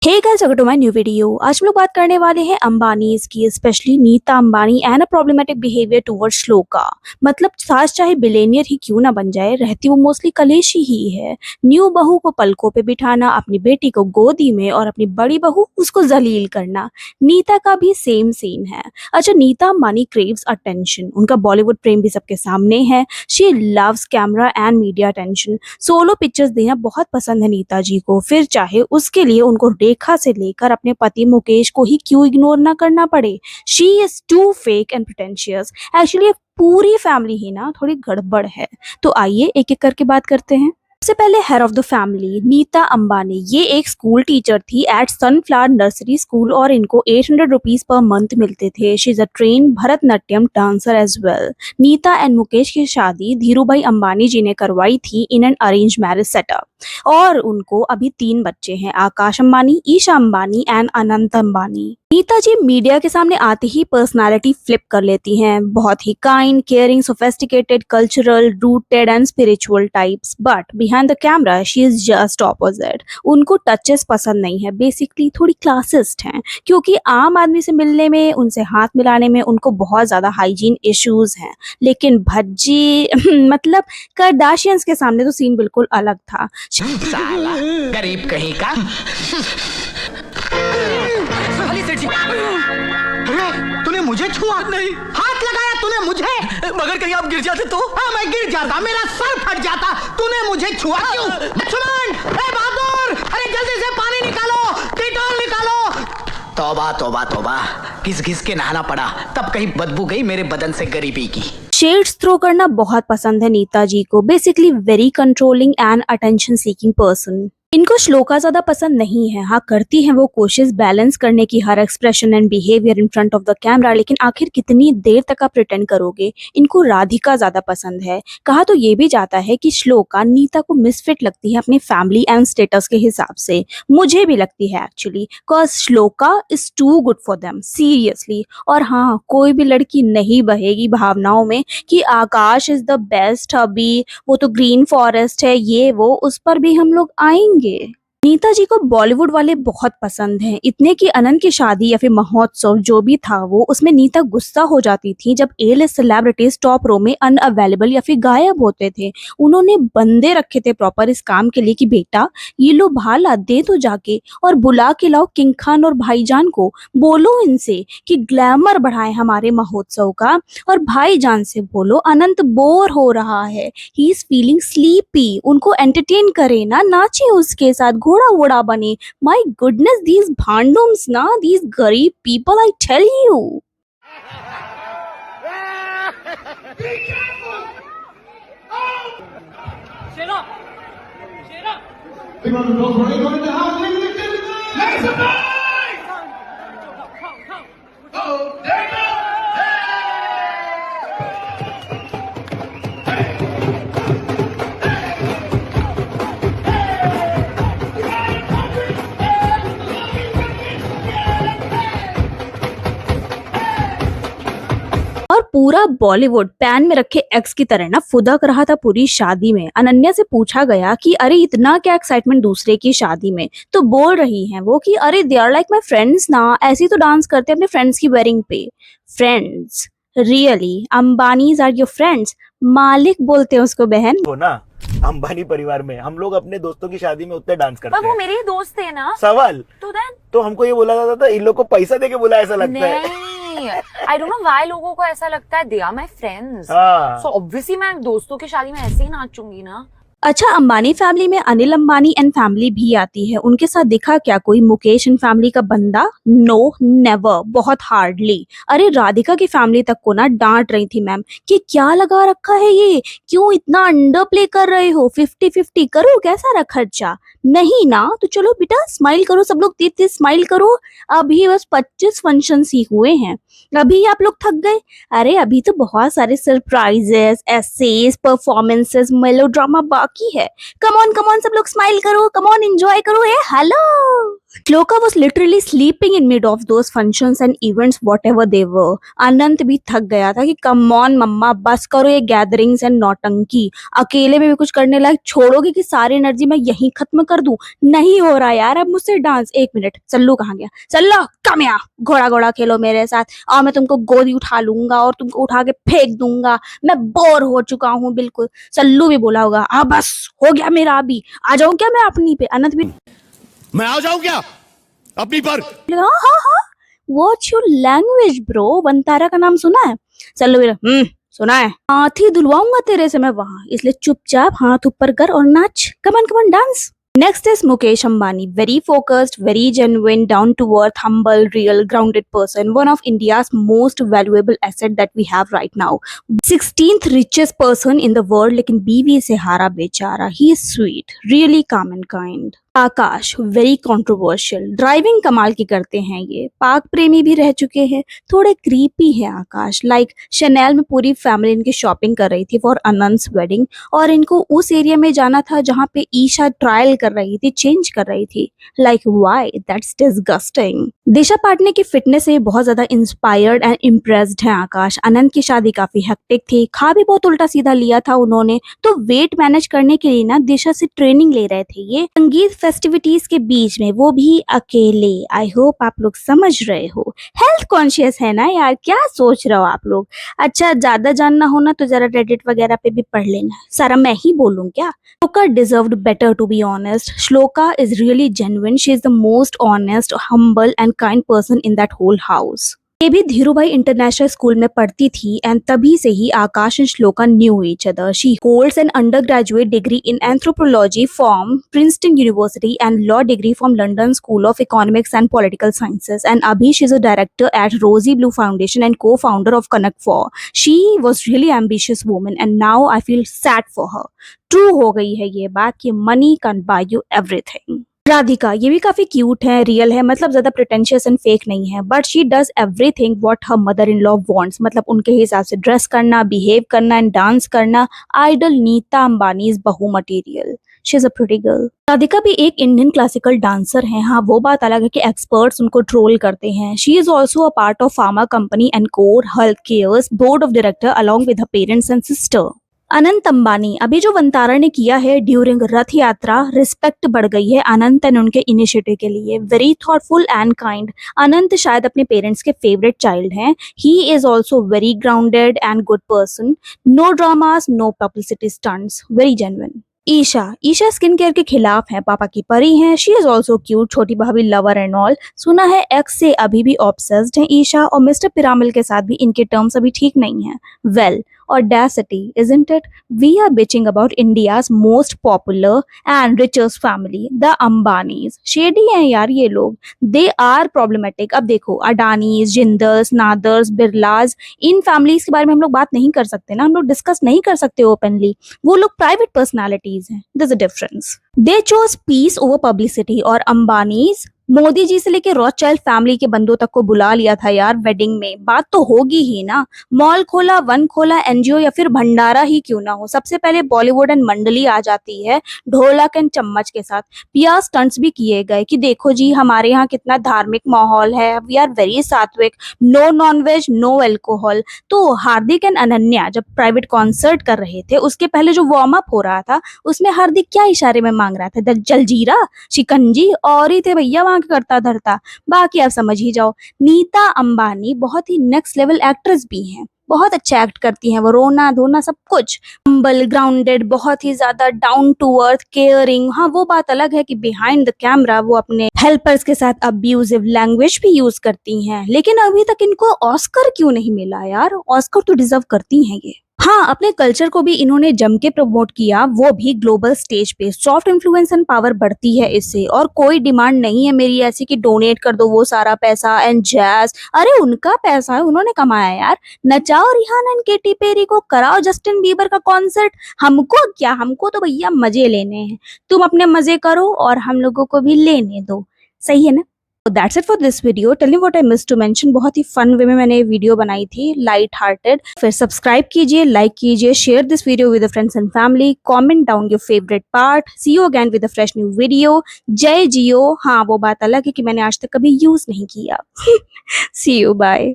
Hey guys, welcome to my new video. आज हम लोग बात करने वाले हैं अंबानीज की, specially Nita Ambani and a problematic behaviour towards Shloka. मतलब सास चाहे बिलेनियर ही क्यों ना बन जाए, रहती वो मोस्टली कलेशी ही है। न्यू बहू को पलकों पे बिठाना, अपनी बेटी को गोदी में और अपनी बड़ी बहू उसको जलील करना। नीता का भी सेम सीन है। अच्छा, नीता अंबानी क्रेव्स अटेंशन, उनका बॉलीवुड प्रेम भी सबके सामने है। She loves camera and media attention. Solo pictures देना बहुत पसंद है नीता जी को, फिर चाहे उसके लिए उनको रेखा से लेकर अपने पति मुकेश को ही क्यों इग्नोर ना करना पड़े। She is too fake and pretentious. Actually पूरी फैमिली ही ना थोड़ी गड़बड़ है। तो आइए एक एक करके बात करते हैं। सबसे पहले head of the family Nita Ambani. ये एक स्कूल टीचर थी एट सनफ्लावर नर्सरी स्कूल और इनको 800 रुपीज पर मंथ मिलते थे। She is a trained Bharatanatyam dancer as well. Nita and Mukesh की शादी धीरूभाई अंबानी जी ने करवाई थी in an arrange marriage setup और उनको अभी 3 बच्चे हैं, आकाश अंबानी, ईशा अंबानी एंड अनंत अंबानी। नीता जी मीडिया के सामने आते ही पर्सनालिटी फ्लिप कर लेती हैं। बहुत ही kind, caring, sophisticated, cultural, rooted and spiritual types, but behind the camera she is just opposite. उनको टचेस पसंद नहीं है, बेसिकली थोड़ी क्लासिस्ट हैं, क्योंकि आम आदमी से मिलने में, उनसे हाथ मिलाने में उनको बहुत ज्यादा हाइजीन इश्यूज हैं। लेकिन भज्जी मतलब करदाशियंस के सामने तो सीन बिल्कुल अलग था। साला गरीब कहीं का। तूने मुझे छुआ? नहीं। हाथ लगाया तूने मुझे? मगर कहीं आप गिर जाते तो? हाँ, मैं गिर जाता, मेरा सर फट जाता। तूने मुझे छुआ क्यों? लक्ष्मण, ए बहादुर, अरे जल्दी से पानी निकालो, डेटॉल निकालो। तौबा तौबा तौबा, घिस घिस के नहाना पड़ा, तब कहीं बदबू गई मेरे बदन से गरीबी की। शेड्स थ्रो करना बहुत पसंद है नीता जी को। Basically very controlling and attention seeking person. इनको श्लोका ज्यादा पसंद नहीं है। हाँ, करती हैं वो कोशिश बैलेंस करने की हर expression and behaviour in front of the camera, लेकिन आखिर कितनी देर तक आप प्रिटेंड करोगे। इनको राधिका ज्यादा पसंद है। कहा तो ये भी जाता है कि श्लोका नीता को मिसफिट लगती है अपने फैमिली एंड स्टेटस के हिसाब से। मुझे भी लगती है actually, cause shloka is to good for them, seriously. और हाँ, कोई भी लड़की नहीं बहेगी भावनाओं में कि आकाश इज द बेस्ट हबी, वो तो ग्रीन फॉरेस्ट है, ये वो, उस पर भी हम लोग आएंगे। नीता जी को बॉलीवुड वाले बहुत पसंद हैं, इतने कि अनंत की शादी या फिर महोत्सव जो भी था वो, उसमें नीता गुस्सा हो जाती थी जब A-list सेलिब्रिटीज टॉप रो में अनअवेलेबल या फिर गायब होते थे। उन्होंने बंदे रखे थे प्रॉपर इस काम के लिए कि बेटा ये लो भाला दे तो जाके और बुला के लाओ किंग खान और भाईजान को, बोलो इनसे कि ग्लैमर बढ़ाए हमारे महोत्सव का, और भाईजान से बोलो अनंत बोर हो रहा है, ही इज फीलिंग स्लीपी, उनको एंटरटेन करे ना, नाचे उसके साथ, घोड़ा वोड़ा बने। माय गुडनेस, दीज भांडुम्स ना, दीज गरीब पीपल, आई टेल यू। और पूरा बॉलीवुड पैन में रखे एक्स की तरह ना फुदक रहा था पूरी शादी में। अनन्या से पूछा गया कि अरे इतना क्या एक्साइटमेंट दूसरे की शादी में, तो बोल रही हैं वो कि अरे they are like my friends ना, ऐसे ही तो डांस करते हैं अपने फ्रेंड्स की वेडिंग पे। Friends? Really? Ambanis are your friends? मालिक बोलते हैं उसको बहन। हो ना, अंबानी परिवार में हम लोग अपने दोस्तों की शादी में उतने डांस करते पर वो हैं। मेरे ही दोस्त थे ना। सवाल तो हमको ये बोला जाता था इन लोग को पैसा देके बुलाया, ऐसा लगता है। नहीं, आई डोंट नो व्हाई लोगों को ऐसा लगता है, दे आर माय फ्रेंड्स, हाँ। सो ऑब्वियसली मैं दोस्तों की शादी में ऐसे ही नाचूंगी ना। अच्छा, अंबानी फैमिली में अनिल अंबानी एंड फैमिली भी आती है। उनके साथ दिखा क्या कोई मुकेश एंड फैमिली का बंदा? नो, नेवर, बहुत हार्डली। अरे राधिका की फैमिली तक को ना डांट रही थी मैम कि क्या लगा रखा है ये, क्यों इतना अंडर प्ले कर रहे हो, 50-50 करो, कैसा रहा खर्चा? नहीं ना, तो चलो बेटा स्माइल करो, सब लोग 30-30 स्माइल करो। अभी बस 25 फंक्शन ही हुए हैं, अभी आप लोग थक गए? अरे अभी तो बहुत सारे सरप्राइजेस, एसेस, परफॉर्मेंसेस, मेलोड्रामा बाकी है। कम ऑन सब लोग स्माइल करो, कम ऑन एंजॉय करो। ये hello. Shloka was literally sleeping in mid of those functions and events whatever they were. अनंत भी थक गया था कि कम ऑन मम्मा बस करो ये गैदरिंग्स एंड नौटंकी, अकेले में भी कुछ करने लायक छोड़ोगे कि सारी एनर्जी मैं यहीं खत्म कर दूं? नहीं हो रहा यार अब मुझसे डांस। एक मिनट, सल्लू कहाँ गया? सल्लू कम यहाँ, घोड़ा घोड़ा खेलो मेरे साथ और मैं तुमको गोदी उठा लूंगा और तुमको उठा के फेंक दूंगा, मैं बोर हो चुका हूँ बिल्कुल। सल्लू भी बोला होगा हाँ बस हो गया मेरा, अभी आ जाऊं क्या मैं अपनी पे? अनंत भी मैं आ जाऊं क्या अपनी पर? हाँ हाँ हाँ, watch your language bro, Vantara का नाम सुना है? चलो मेरा सुना है। हाथी धुलवाऊंगा तेरे से मैं वहां, इसलिए चुपचाप हाथ ऊपर कर और नाच। कमन कमन dance. Next is Mukesh Ambani, very focused, very genuine, down to earth, humble, real, grounded person, one of India's most valuable asset that we have right now. 16th richest person in the world, लेकिन बीवी से हारा बेचारा। He is sweet, really calm and kind. Akash very controversial, driving कमाल की करते हैं ये, पाक प्रेमी भी रह चुके हैं, थोड़े क्रीपी है आकाश। लाइक शनेल में पूरी फैमिली इनकी शॉपिंग कर रही थी फॉर अनंत's वेडिंग और इनको उस एरिया में जाना था जहाँ पे ईशा ट्रायल कर रही थी, चेंज कर रही थी। Like why, that's disgusting. Disha Patani की फिटनेस से बहुत ज्यादा इंस्पायर्ड एंड इम्प्रेस्ड है आकाश। अनंत की शादी काफी हेक्टिक थी, खा भी बहुत उल्टा सीधा लिया था उन्होंने, तो वेट मैनेज करने के लिए ना दिशा से ट्रेनिंग ले रहे थे ये संगीत फेस्टिविटीज के बीच में, वो भी अकेले। आई होप आप लोग समझ रहे हो, हेल्थ कॉन्शियस है ना यार, क्या सोच रहे हो आप लोग? अच्छा ज्यादा जानना हो ना तो जरा रेडिट वगैरह पे भी पढ़ लेना, सारा मैं ही बोलूं क्या? Shloka deserved better to be honest. Shloka is really genuine, she is the most honest, humble and kind person in that whole house. ये भी धीरूभाई इंटरनेशनल स्कूल में पढ़ती थी एंड तभी से ही Akash and Shloka knew each other. She holds an undergraduate degree in anthropology from Princeton University and law degree from London School of Economics and Political Sciences and अभी she is a director at Rosy Blue Foundation and co founder of ConnectFor. She was really ambitious woman and now I feel sad for her. True हो गई है ये बात कि money can bye you everything. Radhika ये भी काफी cute है, रियल है, मतलब ज्यादा प्रिटेंशियस एंड फेक नहीं है, but she does everything what her mother in law wants, मतलब उनके हिसाब से ड्रेस करना, बिहेव करना एंड डांस करना। आइडल नीता अंबानी इज बहू material. She is a pretty girl. Radhika भी एक इंडियन क्लासिकल डांसर है, हाँ वो बात अलग है कि एक्सपर्ट्स उनको ट्रोल करते हैं। She is also a part of pharma company and core health cares board of director along with her parents and sister. Anant Ambani, अभी जो वंतारा ने किया है ड्यूरिंग रथ यात्रा, रिस्पेक्ट बढ़ गई है अनंत एंड उनके इनिशिएटिव के लिए। Very thoughtful and kind. Anant शायद अपने पेरेंट्स के फेवरेट चाइल्ड हैं। He is also very grounded and good person, no dramas, no publicity stunts, very genuine. Isha skin care के खिलाफ है, पापा की परी हैं। शी इज ऑल्सो क्यूट, छोटी भाभी लवर एंड ऑल। सुना है एक्स से अभी भी ऑब्सेस्ड हैं ईशा, और मिस्टर पिरामिल के साथ भी इनके टर्म्स अभी ठीक नहीं है। Well audacity, isn't it? We are bitching about India's most popular and richest family, the Ambanis. Shady हैं यार ये लोग, they are problematic. अब देखो अडानीज, जिंदल्स, नादर्स, बिरलाज, इन फैमिलीज के बारे में हम लोग बात नहीं कर सकते ना, हम लोग डिस्कस नहीं कर सकते ओपनली, वो लोग प्राइवेट पर्सनालिटीज हैं। There's a difference. They chose peace over publicity, और अंबानीज मोदी जी से लेके रॉथचाइल्ड फैमिली के बंदों तक को बुला लिया था यार वेडिंग में, बात तो होगी ही ना। मॉल खोला, वन खोला, एनजीओ या फिर भंडारा ही क्यों ना हो, सबसे पहले बॉलीवुड एंड मंडली आ जाती है ढोलक एंड चम्मच के साथ। पीआर स्टंट्स भी किए गए कि देखो जी हमारे यहाँ कितना धार्मिक माहौल है, वी आर वेरी सात्विक, नो नॉनवेज, नो अल्कोहल। तो हार्दिक एंड अनन्या जब प्राइवेट कॉन्सर्ट कर रहे थे, उसके पहले जो वार्म अप हो रहा था उसमें हार्दिक क्या इशारे में मांग रहा था? जलजीरा, शिकंजी, और ही थे भैया वहां करता धरता। बाकी आप समझ ही जाओ। नीता अंबानी बहुत ही नेक्स्ट लेवल एक्ट्रेस भी हैं, बहुत अच्छा एक्ट करती हैं वो, रोना धोना सब कुछ। हम्बल, ग्राउंडेड, बहुत ही ज्यादा डाउन टू अर्थ, केयरिंग। हाँ वो बात अलग है कि बिहाइंड द कैमरा वो अपने हेल्पर्स के साथ अब्यूजिव लैंग्वेज भी यूज करती हैं, लेकिन अभी तक इनको ऑस्कर क्यों नहीं मिला यार? ऑस्कर तो डिजर्व करती हैं ये। हाँ अपने कल्चर को भी इन्होंने जम के प्रमोट किया, वो भी ग्लोबल स्टेज पे। सॉफ्ट इन्फ्लुएंस एंड पावर बढ़ती है इससे, और कोई डिमांड नहीं है मेरी ऐसी कि डोनेट कर दो वो सारा पैसा एंड जैज। अरे उनका पैसा है, उन्होंने कमाया यार। नचाओ रिहाना एंड केटी पेरी को, कराओ जस्टिन बीबर का कॉन्सर्ट, हमको क्या, हमको तो भैया मजे लेने हैं। तुम अपने मजे करो और हम लोगों को भी लेने दो, सही है ना? That's it for this video. Tell me what I miss to mention. बहुत ही फन वे में मैंने ये वीडियो बनाई थी, लाइट हार्टेड। फिर सब्सक्राइब कीजिए, लाइक कीजिए, share this video with friends and family, comment down your favourite part. See you again with a fresh new video. जय जियो। हाँ, वो बात अलग है कि मैंने आज तक कभी यूज नहीं किया। सी यू, बाय।